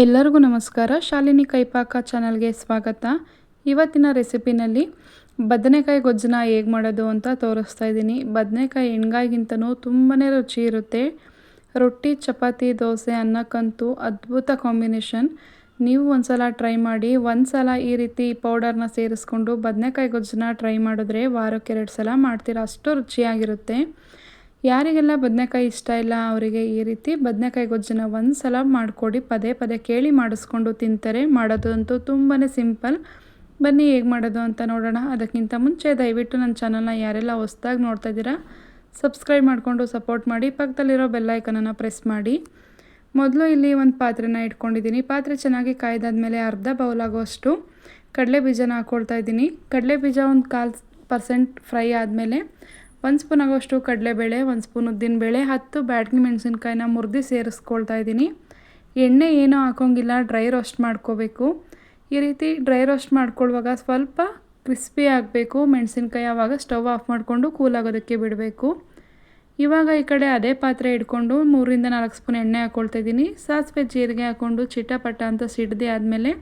ಎಲ್ಲರಿಗೂ ನಮಸ್ಕಾರ. ಶಾಲಿನಿ ಕೈಪಾಕ ಚಾನಲ್ಗೆ ಸ್ವಾಗತ. ಇವತ್ತಿನ ರೆಸಿಪಿನಲ್ಲಿ ಬದನೆಕಾಯಿ ಗೊಜ್ಜನ್ನ ಹೇಗೆ ಮಾಡೋದು ಅಂತ ತೋರಿಸ್ತಾ ಇದ್ದೀನಿ. ಬದನೆಕಾಯಿ ಎಣ್ಗಾಯಿಗಿಂತನೂ ತುಂಬಾ ರುಚಿ ಇರುತ್ತೆ. ರೊಟ್ಟಿ, ಚಪಾತಿ, ದೋಸೆ, ಅನ್ನಕ್ಕಂತೂ ಅದ್ಭುತ ಕಾಂಬಿನೇಷನ್. ನೀವು ಒಂದ್ಸಲ ಟ್ರೈ ಮಾಡಿ. ಒಂದ್ಸಲ ಈ ರೀತಿ ಪೌಡರ್ನ ಸೇರಿಸ್ಕೊಂಡು ಬದನೆಕಾಯಿ ಗೊಜ್ಜನ್ನ ಟ್ರೈ ಮಾಡಿದ್ರೆ ವಾರಕ್ಕೆ 2 ಸಲ ಮಾಡ್ತೀರಾ, ಅಷ್ಟು ರುಚಿಯಾಗಿರುತ್ತೆ. ಯಾರಿಗೆಲ್ಲ ಬದನೆಕಾಯಿ ಇಷ್ಟ ಇಲ್ಲ ಅವರಿಗೆ ಈ ರೀತಿ ಬದನೆಕಾಯಿ ಗೊಜ್ಜನ್ನ ಒಂದು ಸಲ ಮಾಡಿಕೊಡಿ. ಪದೇ ಪದೇ ಕೇಳಿ ಮಾಡಿಸ್ಕೊಂಡು ತಿಂತಾರೆ. ಮಾಡೋದಂತೂ ತುಂಬಾ ಸಿಂಪಲ್. ಬನ್ನಿ ಹೇಗೆ ಮಾಡೋದು ಅಂತ ನೋಡೋಣ. ಅದಕ್ಕಿಂತ ಮುಂಚೆ ದಯವಿಟ್ಟು ನನ್ನ ಚಾನಲ್ನ ಯಾರೆಲ್ಲ ಹೊಸದಾಗಿ ನೋಡ್ತಾ ಇದ್ದೀರಾ ಸಬ್ಸ್ಕ್ರೈಬ್ ಮಾಡಿಕೊಂಡು ಸಪೋರ್ಟ್ ಮಾಡಿ. ಪಕ್ಕದಲ್ಲಿರೋ ಬೆಲ್ಲೈಕನನ್ನು ಪ್ರೆಸ್ ಮಾಡಿ. ಮೊದಲು ಇಲ್ಲಿ ಒಂದು ಪಾತ್ರೆನ ಇಟ್ಕೊಂಡಿದ್ದೀನಿ. ಪಾತ್ರೆ ಚೆನ್ನಾಗಿ ಕಾಯ್ದಾದ್ಮೇಲೆ ಅರ್ಧ ಬೌಲ್ ಆಗೋಷ್ಟು ಕಡಲೆ ಬೀಜನ ಹಾಕ್ಕೊಳ್ತಾ ಇದ್ದೀನಿ. ಕಡಲೆ ಬೀಜ ಒಂದು 1/4% ಫ್ರೈ ಆದಮೇಲೆ 1 ಸ್ಪೂನ್ ಆಗೋಷ್ಟು ಕಡಲೆಬೇಳೆ, 1 ಸ್ಪೂನ್ ಉದ್ದಿನಬೇಳೆ, 10 ಬ್ಯಾಡಗಿ ಮೆಣಸಿನ್ಕಾಯಿನ ಮುರಿದು ಸೇರಿಸ್ಕೊಳ್ತಾ ಇದ್ದೀನಿ. ಎಣ್ಣೆ ಏನೂ ಹಾಕೋಂಗಿಲ್ಲ, ಡ್ರೈ ರೋಸ್ಟ್ ಮಾಡ್ಕೋಬೇಕು. ಈ ರೀತಿ ಡ್ರೈ ರೋಸ್ಟ್ ಮಾಡ್ಕೊಳ್ಳುವಾಗ ಸ್ವಲ್ಪ ಕ್ರಿಸ್ಪಿ ಆಗಬೇಕು ಮೆಣಸಿನ್ಕಾಯಿ. ಆವಾಗ ಸ್ಟವ್ ಆಫ್ ಮಾಡಿಕೊಂಡು ಕೂಲ್ ಆಗೋದಕ್ಕೆ ಬಿಡಬೇಕು. ಇವಾಗ ಈ ಕಡೆ ಅದೇ ಪಾತ್ರೆ ಇಟ್ಕೊಂಡು 3 ರಿಂದ 4 ಸ್ಪೂನ್ ಎಣ್ಣೆ ಹಾಕ್ಕೊಳ್ತಾ ಇದ್ದೀನಿ. ಸಾಸಿವೆ ಜೀರಿಗೆ ಹಾಕ್ಕೊಂಡು ಚಿಟಪಟ ಅಂತ ಸಿಡ್ದೆ ಆದಮೇಲೆ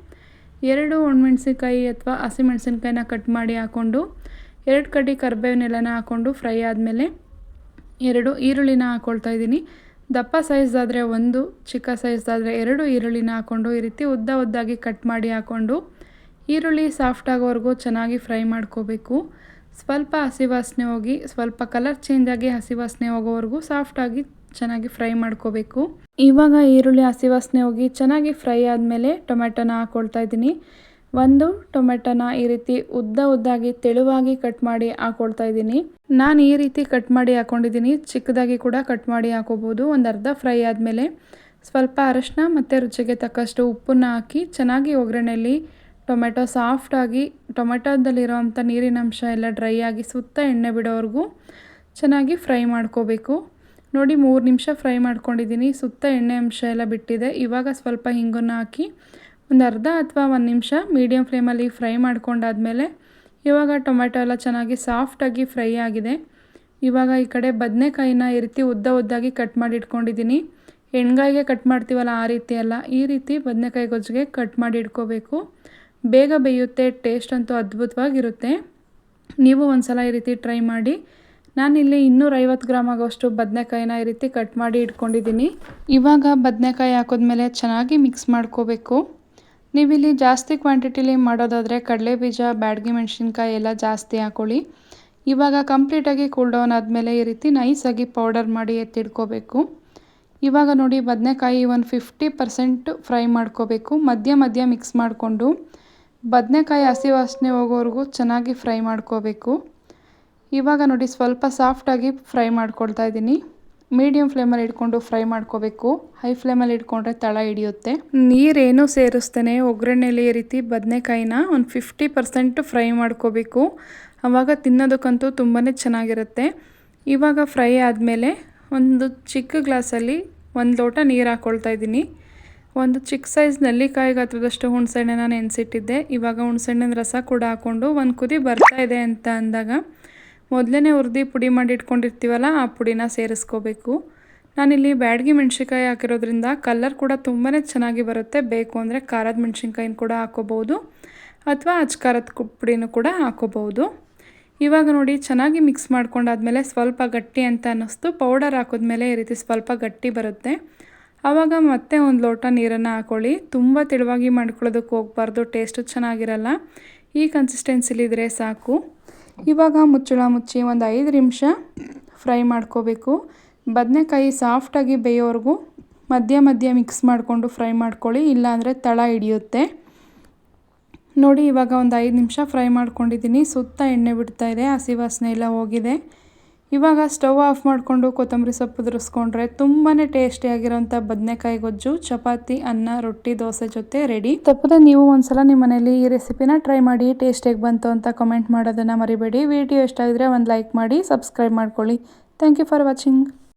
2 ಒಣಮೆಣಸಿನ್ಕಾಯಿ ಅಥವಾ ಹಸಿಮೆಣಸಿನ್ಕಾಯಿನ ಕಟ್ ಮಾಡಿ ಹಾಕ್ಕೊಂಡು 2 ಕಡ್ಡಿ ಕರಿಬೇವಿನೆಲೆನ ಹಾಕ್ಕೊಂಡು ಫ್ರೈ ಆದಮೇಲೆ 2 ಈರುಳ್ಳಿನ ಹಾಕ್ಕೊಳ್ತಾ ಇದ್ದೀನಿ. ದಪ್ಪ ಸೈಜ್ದಾದರೆ 1, ಚಿಕ್ಕ ಸೈಜ್ದಾದರೆ 2 ಈರುಳ್ಳಿನ ಹಾಕ್ಕೊಂಡು ಈ ರೀತಿ ಉದ್ದಾಗಿ ಕಟ್ ಮಾಡಿ ಹಾಕ್ಕೊಂಡು ಈರುಳ್ಳಿ ಸಾಫ್ಟ್ ಆಗೋವರೆಗೂ ಚೆನ್ನಾಗಿ ಫ್ರೈ ಮಾಡ್ಕೋಬೇಕು. ಸ್ವಲ್ಪ ಹಸಿ ವಾಸನೆ ಹೋಗಿ ಸ್ವಲ್ಪ ಕಲರ್ ಚೇಂಜ್ ಆಗಿ ಹಸಿ ವಾಸನೆ ಹೋಗೋವರೆಗೂ ಸಾಫ್ಟಾಗಿ ಚೆನ್ನಾಗಿ ಫ್ರೈ ಮಾಡ್ಕೋಬೇಕು. ಇವಾಗ ಈರುಳ್ಳಿ ಹಸಿ ವಾಸನೆ ಹೋಗಿ ಚೆನ್ನಾಗಿ ಫ್ರೈ ಆದಮೇಲೆ ಟೊಮೆಟೊನ ಹಾಕ್ಕೊಳ್ತಾ ಇದ್ದೀನಿ. 1 ಟೊಮೆಟೊನ ಈ ರೀತಿ ಉದ್ದಾಗಿ ತೆಳುವಾಗಿ ಕಟ್ ಮಾಡಿ ಹಾಕ್ಕೊಳ್ತಾ ಇದ್ದೀನಿ. ನಾನು ಈ ರೀತಿ ಕಟ್ ಮಾಡಿ ಹಾಕ್ಕೊಂಡಿದ್ದೀನಿ. ಚಿಕ್ಕದಾಗಿ ಕೂಡ ಕಟ್ ಮಾಡಿ ಹಾಕೋಬೋದು. ಒಂದು ಅರ್ಧ ಫ್ರೈ ಆದಮೇಲೆ ಸ್ವಲ್ಪ ಅರಶಿನ ಮತ್ತು ರುಚಿಗೆ ತಕ್ಕಷ್ಟು ಉಪ್ಪನ್ನ ಹಾಕಿ ಚೆನ್ನಾಗಿ ಒಗ್ಗರಣೆಯಲ್ಲಿ ಟೊಮೆಟೊ ಸಾಫ್ಟಾಗಿ ಟೊಮೆಟೊದಲ್ಲಿರೋವಂಥ ನೀರಿನಂಶ ಎಲ್ಲ ಡ್ರೈ ಆಗಿ ಸುತ್ತ ಎಣ್ಣೆ ಬಿಡೋವರೆಗೂ ಚೆನ್ನಾಗಿ ಫ್ರೈ ಮಾಡ್ಕೋಬೇಕು. ನೋಡಿ 3 ನಿಮಿಷ ಫ್ರೈ ಮಾಡ್ಕೊಂಡಿದ್ದೀನಿ. ಸುತ್ತ ಎಣ್ಣೆ ಅಂಶ ಎಲ್ಲ ಬಿಟ್ಟಿದೆ. ಇವಾಗ ಸ್ವಲ್ಪ ಹಿಂಗನ್ನು ಹಾಕಿ ಒಂದು ಅರ್ಧ ಅಥವಾ 1 ನಿಮಿಷ ಮೀಡಿಯಮ್ ಫ್ಲೇಮಲ್ಲಿ ಫ್ರೈ ಮಾಡ್ಕೊಂಡಾದ್ಮೇಲೆ ಇವಾಗ ಟೊಮೆಟೊ ಎಲ್ಲ ಚೆನ್ನಾಗಿ ಸಾಫ್ಟಾಗಿ ಫ್ರೈ ಆಗಿದೆ. ಇವಾಗ ಈ ಕಡೆ ಬದನೆಕಾಯಿನ ಈ ರೀತಿ ಉದ್ದಾಗಿ ಕಟ್ ಮಾಡಿ ಇಟ್ಕೊಂಡಿದ್ದೀನಿ. ಎಣ್ಗಾಯಿಗೆ ಕಟ್ ಮಾಡ್ತೀವಲ್ಲ ಆ ರೀತಿ ಅಲ್ಲ, ಈ ರೀತಿ ಬದನೆಕಾಯಿ ಗೊಜ್ಜಿಗೆ ಕಟ್ ಮಾಡಿ ಇಟ್ಕೋಬೇಕು. ಬೇಗ ಬೇಯುತ್ತೆ, ಟೇಸ್ಟ್ ಅಂತೂ ಅದ್ಭುತವಾಗಿರುತ್ತೆ. ನೀವು ಒಂದ್ಸಲ ಈ ರೀತಿ ಟ್ರೈ ಮಾಡಿ. ನಾನಿಲ್ಲಿ 250 ಗ್ರಾಮ್ ಆಗೋಷ್ಟು ಬದನೆಕಾಯಿನ ಈ ರೀತಿ ಕಟ್ ಮಾಡಿ ಇಟ್ಕೊಂಡಿದ್ದೀನಿ. ಇವಾಗ ಬದನೆಕಾಯಿ ಹಾಕಿದ್ಮೇಲೆ ಚೆನ್ನಾಗಿ ಮಿಕ್ಸ್ ಮಾಡ್ಕೋಬೇಕು. ನೀವಿಲ್ಲಿ ಜಾಸ್ತಿ ಕ್ವಾಂಟಿಟಿಲಿ ಮಾಡೋದಾದರೆ ಕಡಲೆ ಬೀಜ, ಬ್ಯಾಡಗಿ ಮೆಣಸಿನ್ಕಾಯಿ ಎಲ್ಲ ಜಾಸ್ತಿ ಹಾಕ್ಕೊಳ್ಳಿ. ಇವಾಗ ಕಂಪ್ಲೀಟಾಗಿ ಕೂಲ್ ಡೌನ್ ಆದಮೇಲೆ ಈ ರೀತಿ ನೈಸಾಗಿ ಪೌಡರ್ ಮಾಡಿ ಎತ್ತಿಡ್ಕೋಬೇಕು. ಇವಾಗ ನೋಡಿ ಬದನೆಕಾಯಿ ಒಂದು 50% ಫ್ರೈ ಮಾಡ್ಕೋಬೇಕು. ಮಧ್ಯ ಮಿಕ್ಸ್ ಮಾಡಿಕೊಂಡು ಬದನೆಕಾಯಿ ಹಸಿ ವಾಸನೆ ಹೋಗೋವರೆಗೂ ಚೆನ್ನಾಗಿ ಫ್ರೈ ಮಾಡ್ಕೋಬೇಕು. ಇವಾಗ ನೋಡಿ ಸ್ವಲ್ಪ ಸಾಫ್ಟಾಗಿ ಫ್ರೈ ಮಾಡ್ಕೊಳ್ತಾ ಇದ್ದೀನಿ. ಮೀಡಿಯಮ್ ಫ್ಲೇಮಲ್ಲಿ ಇಟ್ಕೊಂಡು ಫ್ರೈ ಮಾಡ್ಕೋಬೇಕು. ಹೈ ಫ್ಲೇಮಲ್ಲಿ ಇಟ್ಕೊಂಡ್ರೆ ತಳ ಹಿಡಿಯುತ್ತೆ. ನೀರೇನು ಸೇರಿಸ್ತೇನೆ ಒಗ್ಗರಣೆಯಲ್ಲಿ ಈ ರೀತಿ ಬದನೆಕಾಯಿನ ಒಂದು 50% ಫ್ರೈ ಮಾಡ್ಕೋಬೇಕು. ಆವಾಗ ತಿನ್ನೋದಕ್ಕಂತೂ ತುಂಬಾ ಚೆನ್ನಾಗಿರುತ್ತೆ. ಇವಾಗ ಫ್ರೈ ಆದಮೇಲೆ ಒಂದು ಚಿಕ್ಕ ಗ್ಲಾಸಲ್ಲಿ 1 ಲೋಟ ನೀರು ಹಾಕ್ಕೊಳ್ತಾ ಇದ್ದೀನಿ. ಒಂದು ಚಿಕ್ಕ ಸೈಜ್ ನೆಲ್ಲಿಕಾಯಿ ಗಾತ್ರದಷ್ಟು ಹುಣಸೆಹಣ್ಣನ್ನ ನೆನೆಸಿಟ್ಟಿದ್ದೆ. ಇವಾಗ ಹುಣಸೆಹಣ್ಣಿನ ರಸ ಕೂಡ ಹಾಕ್ಕೊಂಡು ಒಂದು ಕುದಿ ಬರ್ತಾ ಇದೆ ಅಂತ ಅಂದಾಗ ಮೊದಲೇ ಹುರಿದು ಪುಡಿ ಮಾಡಿ ಇಟ್ಕೊಂಡಿರ್ತೀವಲ್ಲ ಆ ಪುಡಿನ ಸೇರಿಸ್ಕೋಬೇಕು. ನಾನಿಲ್ಲಿ ಬ್ಯಾಡಗಿ ಮೆಣಸಿನ್ಕಾಯಿ ಹಾಕಿರೋದ್ರಿಂದ ಕಲರ್ ಕೂಡ ತುಂಬಾ ಚೆನ್ನಾಗಿ ಬರುತ್ತೆ. ಬೇಕು ಅಂದರೆ ಖಾರದ ಮೆಣಸಿನ್ಕಾಯಿನ ಕೂಡ ಹಾಕೋಬೋದು ಅಥವಾ ಖಾರದ ಪುಡಿನೂ ಕೂಡ ಹಾಕೋಬೋದು. ಇವಾಗ ನೋಡಿ ಚೆನ್ನಾಗಿ ಮಿಕ್ಸ್ ಮಾಡ್ಕೊಂಡಾದ್ಮೇಲೆ ಸ್ವಲ್ಪ ಗಟ್ಟಿ ಅಂತ ಅನ್ನಿಸ್ತು. ಪೌಡರ್ ಹಾಕಿದ್ಮೇಲೆ ಈ ರೀತಿ ಸ್ವಲ್ಪ ಗಟ್ಟಿ ಬರುತ್ತೆ. ಆವಾಗ ಮತ್ತೆ 1 ಲೋಟ ನೀರನ್ನು ಹಾಕ್ಕೊಳ್ಳಿ. ತುಂಬ ತೆಳುವಾಗಿ ಮಾಡ್ಕೊಳ್ಳೋದಕ್ಕೆ ಹೋಗಬಾರ್ದು, ಟೇಸ್ಟು ಚೆನ್ನಾಗಿರಲ್ಲ. ಈ ಕನ್ಸಿಸ್ಟೆನ್ಸಿಲಿದ್ರೆ ಸಾಕು. ಇವಾಗ ಮುಚ್ಚಳ ಮುಚ್ಚಿ ಒಂದು 5 ನಿಮಿಷ ಫ್ರೈ ಮಾಡ್ಕೋಬೇಕು. ಬದನೆಕಾಯಿ ಸಾಫ್ಟಾಗಿ ಬೇಯೋವರೆಗೂ ಮಧ್ಯ ಮಿಕ್ಸ್ ಮಾಡಿಕೊಂಡು ಫ್ರೈ ಮಾಡ್ಕೊಳ್ಳಿ, ಇಲ್ಲಾಂದರೆ ತಳ ಹಿಡಿಯುತ್ತೆ. ನೋಡಿ ಇವಾಗ ಒಂದು 5 ನಿಮಿಷ ಫ್ರೈ ಮಾಡ್ಕೊಂಡಿದ್ದೀನಿ. ಸುತ್ತ ಎಣ್ಣೆ ಬಿಡ್ತಾ ಇದೆ, ಹಸಿ ವಾಸನೆ ಎಲ್ಲ ಹೋಗಿದೆ. ಇವಾಗ ಸ್ಟವ್ ಆಫ್ ಮಾಡಿಕೊಂಡು ಕೊತ್ತಂಬರಿ ಸೊಪ್ಪು ಉದುರಿಸ್ಕೊಂಡ್ರೆ ತುಂಬಾ ಟೇಸ್ಟಿಯಾಗಿರೋಂಥ ಬದನೆಕಾಯಿ ಗೊಜ್ಜು ಚಪಾತಿ, ಅನ್ನ, ರೊಟ್ಟಿ, ದೋಸೆ ಜೊತೆ ರೆಡಿ. ತಪ್ಪದೆ ನೀವು ಒಂದ್ಸಲ ನಿಮ್ಮ ಮನೇಲಿ ಈ ರೆಸಿಪಿನ ಟ್ರೈ ಮಾಡಿ. ಟೇಸ್ಟ್ ಹೇಗೆ ಬಂತು ಅಂತ ಕಮೆಂಟ್ ಮಾಡೋದನ್ನು ಮರಿಬೇಡಿ. ವಿಡಿಯೋ ಇಷ್ಟ ಆಗಿದ್ರೆ ಒಂದು ಲೈಕ್ ಮಾಡಿ, ಸಬ್ಸ್ಕ್ರೈಬ್ ಮಾಡ್ಕೊಳ್ಳಿ. Thank you for watching.